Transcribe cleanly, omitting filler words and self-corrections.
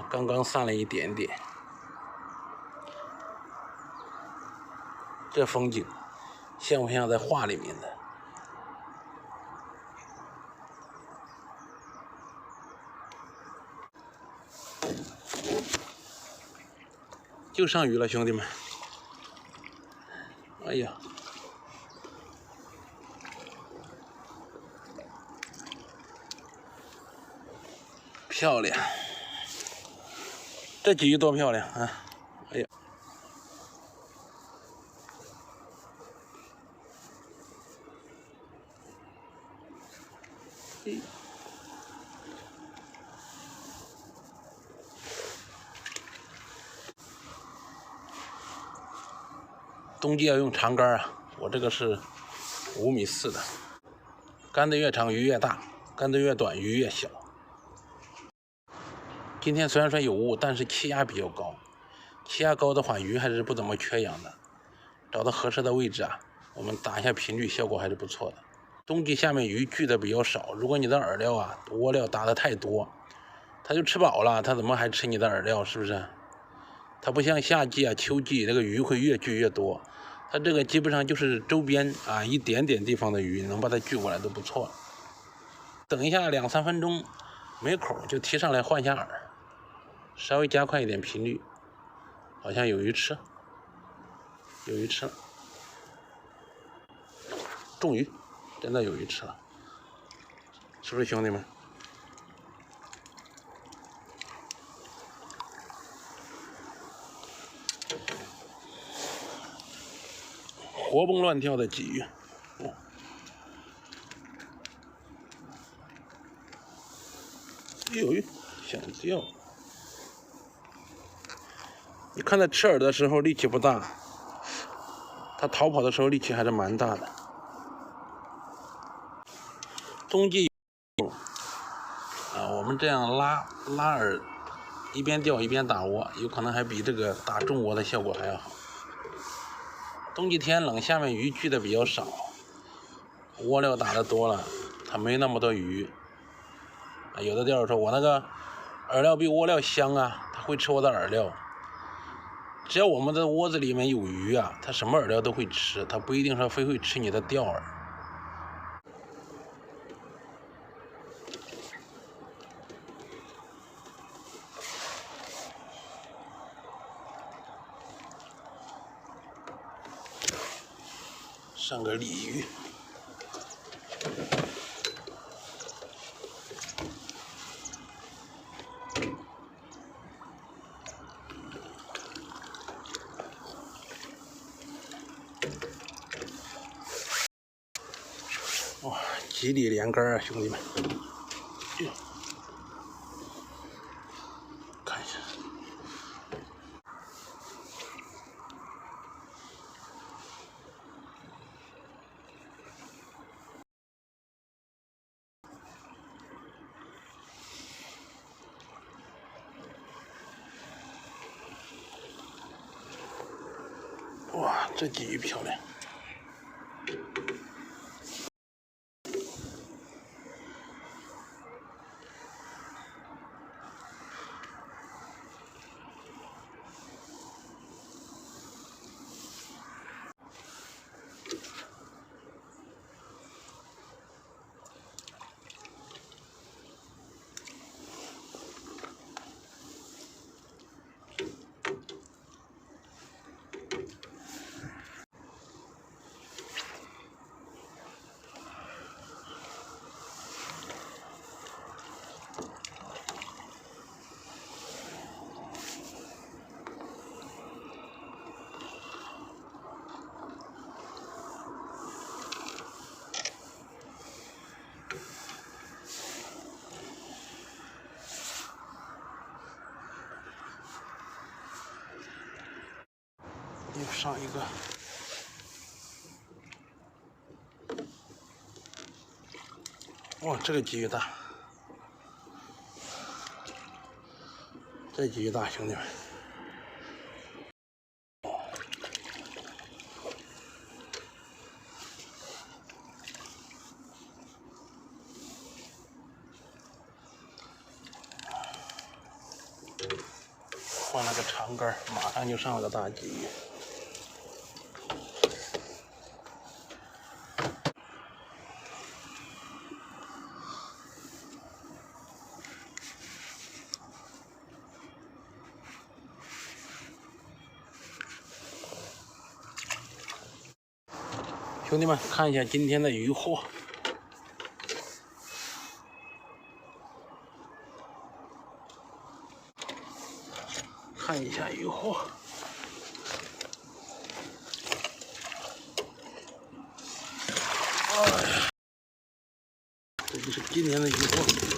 啊，刚刚散了一点点。这风景像不像在画里面的？就上鱼了，兄弟们！哎呀，漂亮！这鲫鱼多漂亮啊！哎呀，冬季要用长竿啊，我这个是5.4米的，竿的越长鱼越大，竿的越短鱼越小。今天虽然说有雾，但是气压比较高，气压高的话，鱼还是不怎么缺氧的。找到合适的位置啊，我们打一下频率，效果还是不错的。冬季下面鱼聚的比较少，如果你的饵料啊、窝料打的太多，它就吃饱了，它怎么还吃你的饵料？是不是？它不像夏季啊、秋季，这个鱼会越聚越多。它这个基本上就是周边啊一点点地方的鱼能把它聚过来都不错。等一下2-3分钟没口就提上来换一下饵，稍微加快一点频率，好像有鱼吃，有鱼吃了，中鱼，真的有鱼吃了，是不是兄弟们？活蹦乱跳的鲫鱼，有鱼想钓。你看它吃饵的时候力气不大，它逃跑的时候力气还是蛮大的。冬季啊，我们这样拉饵，一边钓一边打窝，有可能还比这个打重窝的效果还要好。冬季天冷，下面鱼聚的比较少，窝料打的多了，它没那么多鱼。有的钓友说我那个饵料比窝料香啊，它会吃我的饵料。只要我们的窝子里面有鱼啊，它什么饵料都会吃，它不一定说非会吃你的钓饵。上个鲤鱼，哇，吉利连竿啊，兄弟们！看一下，哇，这鲫鱼漂亮！又上一个，哇，这个鲫鱼大，这鲫鱼大，兄弟们！换了个长竿，马上就上了个大鲫鱼。兄弟们，看一下今天的鱼货。看一下鱼货。哎呀，这就是今天的鱼货。